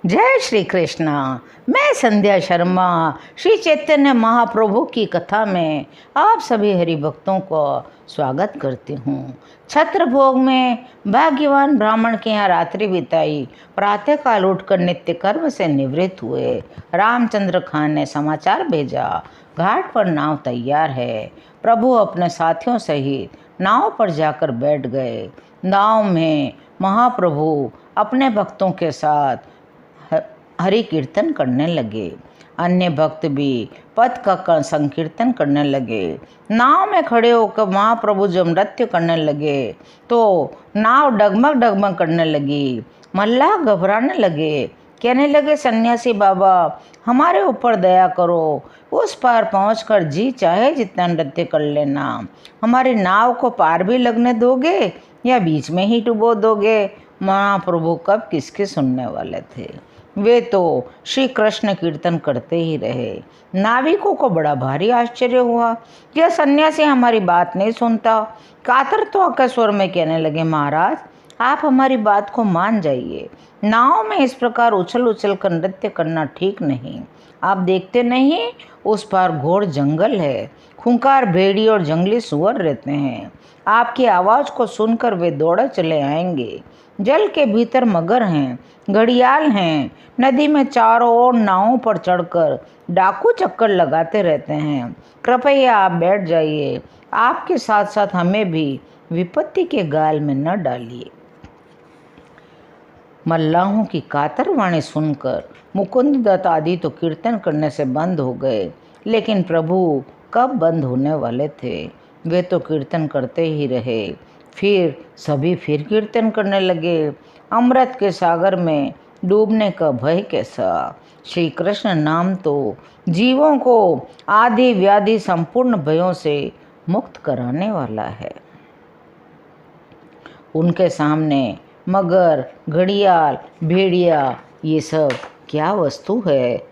जय श्री कृष्णा। मैं संध्या शर्मा श्री चैतन्य महाप्रभु की कथा में आप सभी हरि भक्तों को स्वागत करती हूँ। छत्रभोग में भाग्यवान ब्राह्मण के यहाँ रात्रि बिताई। प्रातःकाल उठकर नित्य कर्म से निवृत्त हुए। रामचंद्र खान ने समाचार भेजा, घाट पर नाव तैयार है। प्रभु अपने साथियों सहित नाव पर जाकर बैठ गए। नाव में महाप्रभु अपने भक्तों के साथ हरि कीर्तन करने लगे। अन्य भक्त भी पद का संकीर्तन करने लगे। नाव में खड़े होकर महाप्रभु जब नृत्य करने लगे तो नाव डगमग डगमग करने लगी। मल्लाह घबराने लगे, कहने लगे, सन्यासी बाबा हमारे ऊपर दया करो, उस पार पहुंचकर जी चाहे जितना नृत्य कर लेना। हमारी नाव को पार भी लगने दोगे या बीच में ही डुबो दोगे? महाप्रभु कब किसके सुनने वाले थे। वे तो श्री कृष्ण कीर्तन करते ही रहे। नाविकों को बड़ा भारी आश्चर्य हुआ, यह सन्यासी हमारी बात नहीं सुनता। कातर तो आकर स्वर में कहने लगे, महाराज आप हमारी बात को मान जाइए। नाव में इस प्रकार उछल उछल कर नृत्य करना ठीक नहीं। आप देखते नहीं उस पार घोर जंगल है, खूंखार भेड़ी और जंगली सुअर रहते हैं। आपकी आवाज़ को सुनकर वे दौड़े चले आएंगे। जल के भीतर मगर हैं, घड़ियाल हैं। नदी में चारों ओर नावों पर चढ़कर डाकू चक्कर लगाते रहते हैं। कृपया आप बैठ जाइए, आपके साथ साथ हमें भी विपत्ति के गाल में न डालिए। मल्लाहों की कातर वाणी सुनकर मुकुंद दत्त आदि तो कीर्तन करने से बंद हो गए, लेकिन प्रभु कब बंद होने वाले थे। वे तो कीर्तन करते ही रहे। फिर सभी फिर कीर्तन करने लगे। अमृत के सागर में डूबने का भय कैसा। श्री कृष्ण नाम तो जीवों को आदि व्याधि संपूर्ण भयों से मुक्त कराने वाला है। उनके सामने मगर, घड़ियाल, भेड़िया ये सब क्या वस्तु है।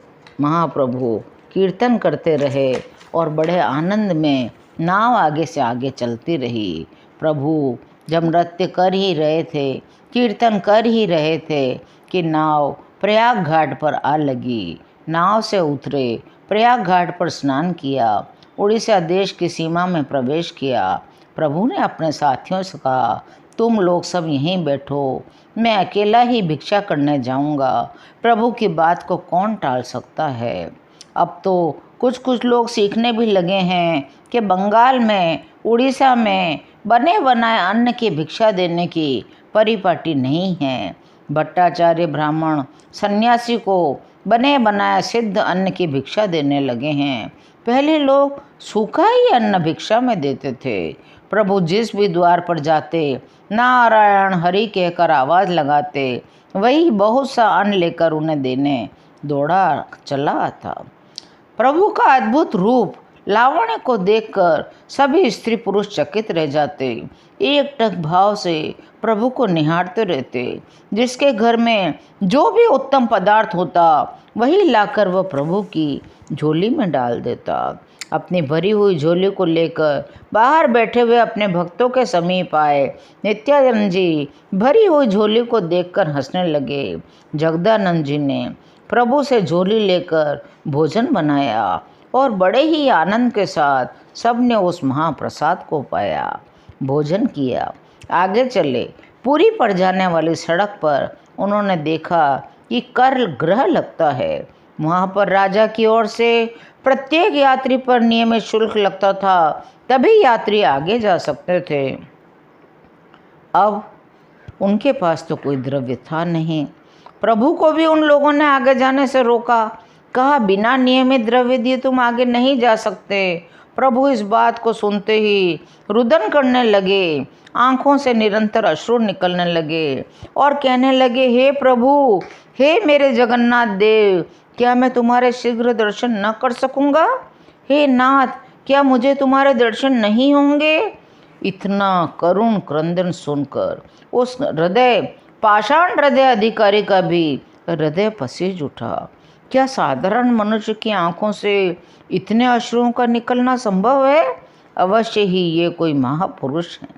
महाप्रभु कीर्तन करते रहे और बड़े आनंद में नाव आगे से आगे चलती रही। प्रभु जब नृत्य कर ही रहे थे, कीर्तन कर ही रहे थे कि नाव प्रयाग घाट पर आ लगी। नाव से उतरे, प्रयाग घाट पर स्नान किया, उड़ीसा देश की सीमा में प्रवेश किया। प्रभु ने अपने साथियों से कहा, तुम लोग सब यहीं बैठो, मैं अकेला ही भिक्षा करने जाऊंगा। प्रभु की बात को कौन टाल सकता है। अब तो कुछ कुछ लोग सीखने भी लगे हैं कि बंगाल में, उड़ीसा में बने बनाए अन्न की भिक्षा देने की परिपाटी नहीं है। भट्टाचार्य ब्राह्मण सन्यासी को बने बनाए सिद्ध अन्न की भिक्षा देने लगे हैं। पहले लोग सूखा ही अन्न भिक्षा में देते थे। प्रभु जिस भी द्वार पर जाते, नारायण हरि कहकर आवाज़ लगाते, वही बहुत सा अन्न लेकर उन्हें देने दौड़ा चला आता। प्रभु का अद्भुत रूप लावण्य को देखकर सभी स्त्री पुरुष चकित रह जाते। एकटक भाव से प्रभु को निहारते रहते। जिसके घर में जो भी उत्तम पदार्थ होता वही लाकर वह प्रभु की झोली में डाल देता। अपनी भरी हुई झोली को लेकर बाहर बैठे हुए अपने भक्तों के समीप आए। नित्यानंद जी भरी हुई झोली को देखकर हंसने लगे। जगदानंद जी ने प्रभु से झोली लेकर भोजन बनाया और बड़े ही आनंद के साथ सबने उस महाप्रसाद को पाया, भोजन किया। आगे चले। पूरी पर जाने वाली सड़क पर उन्होंने देखा कि कर ग्रह लगता है। वहाँ पर राजा की ओर से प्रत्येक यात्री पर नियमित शुल्क लगता था, तभी यात्री आगे जा सकते थे। अब उनके पास तो कोई द्रव्य था नहीं। प्रभु को भी उन लोगों ने आगे जाने से रोका। कहा, बिना नियमित द्रव्य दिए तुम आगे नहीं जा सकते। प्रभु इस बात को सुनते ही रुदन करने लगे, आंखों से निरंतर अश्रु निकलने लगे और कहने लगे, हे प्रभु, हे मेरे जगन्नाथ देव, क्या मैं तुम्हारे शीघ्र दर्शन न कर सकूँगा? हे नाथ, क्या मुझे तुम्हारे दर्शन नहीं होंगे? इतना करुण क्रंदन सुनकर उस पाषाण हृदय अधिकारी का भी हृदय पसीज उठा। क्या साधारण मनुष्य की आंखों से इतने अश्रुओं का निकलना संभव है? अवश्य ही ये कोई महापुरुष हैं,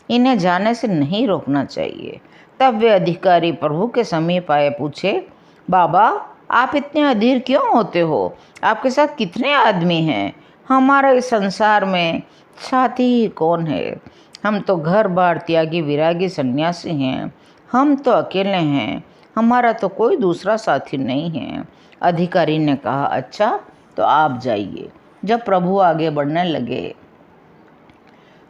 इन्हें जाने से नहीं रोकना चाहिए। तब वे अधिकारी प्रभु के समीप आए, पूछे, बाबा, आप इतने अधीर क्यों होते हो? आपके साथ कितने आदमी हैं? हमारा इस संसार में साथी ही कौन है? हम तो घर बार त्यागी विरागी सन्यासी हैं। हम तो अकेले हैं, हमारा तो कोई दूसरा साथी नहीं है। अधिकारी ने कहा, अच्छा तो आप जाइए। जब प्रभु आगे बढ़ने लगे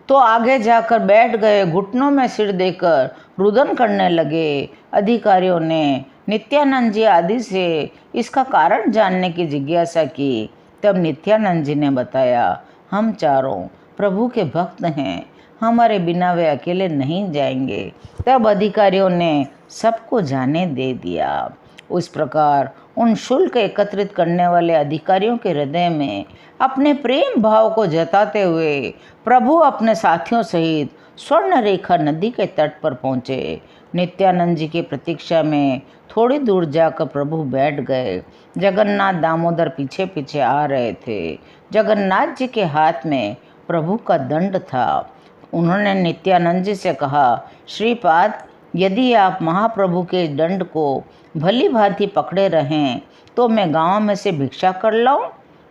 तो आगे जाकर बैठ गए, घुटनों में सिर देकर रुदन करने लगे। अधिकारियों ने नित्यानंद जी आदि से इसका कारण जानने की जिज्ञासा की। तब नित्यानंद जी ने बताया, हम चारों प्रभु के भक्त हैं, हमारे बिना वे अकेले नहीं जाएंगे। तब अधिकारियों ने सबको जाने दे दिया। उस प्रकार उन शुल्क एकत्रित करने वाले अधिकारियों के हृदय में अपने प्रेम भाव को जताते हुए प्रभु अपने साथियों सहित स्वर्ण रेखा नदी के तट पर पहुँचे। नित्यानंद जी की प्रतीक्षा में थोड़ी दूर जाकर प्रभु बैठ गए। जगन्नाथ दामोदर पीछे पीछे आ रहे थे। जगन्नाथ जी के हाथ में प्रभु का दंड था। उन्होंने नित्यानंद जी से कहा, श्रीपाद, यदि आप महाप्रभु के दंड को भली भांति पकड़े रहें तो मैं गांव में से भिक्षा कर लाऊं?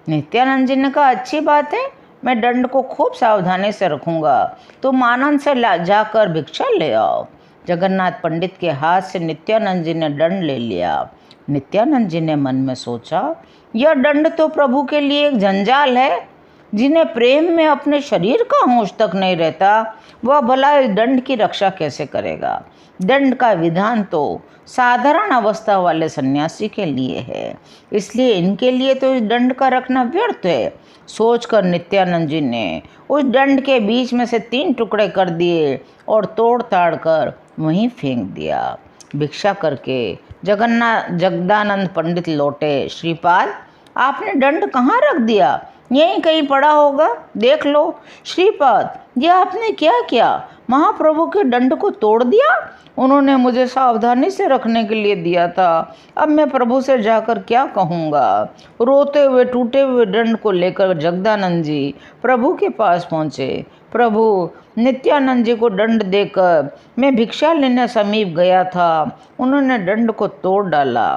नित्यानंद जी ने कहा, अच्छी बात है, मैं दंड को खूब सावधानी से रखूंगा, तुम आनंद से जाकर भिक्षा ले आओ। जगन्नाथ पंडित के हाथ से नित्यानंद जी ने दंड ले लिया। नित्यानंद जी ने मन में सोचा, यह दंड तो प्रभु के लिए एक जंजाल है। जिन्हें प्रेम में अपने शरीर का होश तक नहीं रहता, वह भला इस दंड की रक्षा कैसे करेगा? दंड का विधान तो साधारण अवस्था वाले सन्यासी के लिए है, इसलिए इनके लिए तो इस दंड का रखना व्यर्थ है। सोचकर नित्यानंद जी ने उस दंड के बीच में से 3 टुकड़े कर दिए और तोड़ ताड़ कर वहीं फेंक दिया। भिक्षा करके जगदानंद पंडित लौटे। श्रीपाद, आपने दंड कहाँ रख दिया? यहीं कहीं पड़ा होगा, देख लो। श्रीपाद, यह आपने क्या किया? महाप्रभु के दंड को तोड़ दिया? उन्होंने मुझे सावधानी से रखने के लिए दिया था, अब मैं प्रभु से जाकर क्या कहूँगा? रोते हुए टूटे हुए दंड को लेकर जगदानंद जी प्रभु के पास पहुँचे। प्रभु, नित्यानंद जी को दंड देकर मैं भिक्षा लेने समीप गया था, उन्होंने दंड को तोड़ डाला।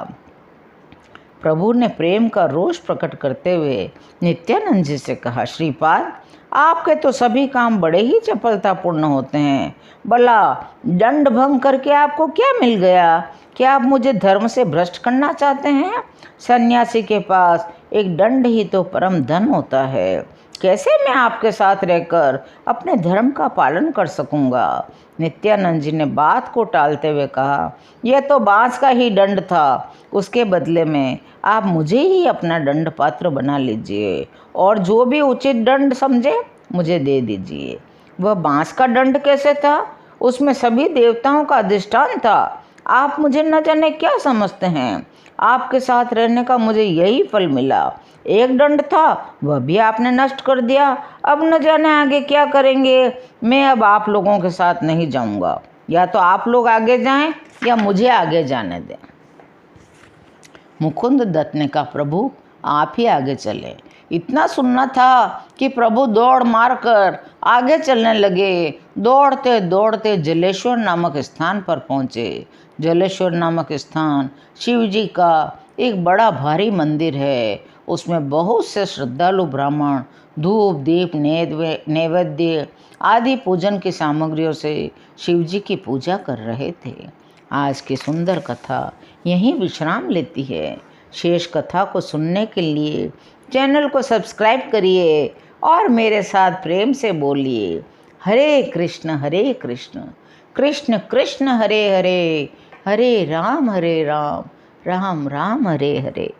प्रभु ने प्रेम का रोष प्रकट करते हुए नित्यानंद जी से कहा, श्रीपाद, आपके तो सभी काम बड़े ही चपलतापूर्ण होते हैं। भला दंड भंग करके आपको क्या मिल गया? क्या आप मुझे धर्म से भ्रष्ट करना चाहते हैं? सन्यासी के पास एक दंड ही तो परम धन होता है। कैसे मैं आपके साथ रहकर अपने धर्म का पालन कर सकूंगा? नित्यानंद जी ने बात को टालते हुए कहा, यह तो बांस का ही दंड था, उसके बदले में आप मुझे ही अपना दंड पात्र बना लीजिए और जो भी उचित दंड समझे मुझे दे दीजिए। वह बांस का दंड कैसे था? उसमें सभी देवताओं का अधिष्ठान था। आप मुझे न जाने क्या समझते हैं। आपके साथ रहने का मुझे यही फल मिला। एक दंड था, वह भी आपने नष्ट कर दिया। अब न जाने आगे क्या करेंगे। मैं अब आप लोगों के साथ नहीं जाऊंगा। या तो आप लोग आगे जाएं या मुझे आगे जाने दें। मुकुंद दत्त ने कहा, प्रभु आप ही आगे चले। इतना सुनना था कि प्रभु दौड़ मारकर आगे चलने लगे। दौड़ते दौड़ते जलेश्वर नामक स्थान पर पहुँचे। जलेश्वर नामक स्थान शिव जी का एक बड़ा भारी मंदिर है। उसमें बहुत से श्रद्धालु ब्राह्मण धूप दीप नैवेद्य आदि पूजन की सामग्रियों से शिव जी की पूजा कर रहे थे। आज की सुंदर कथा यहीं विश्राम लेती है। शेष कथा को सुनने के लिए चैनल को सब्सक्राइब करिए और मेरे साथ प्रेम से बोलिए, हरे कृष्ण कृष्ण कृष्ण हरे हरे, हरे राम राम राम हरे हरे।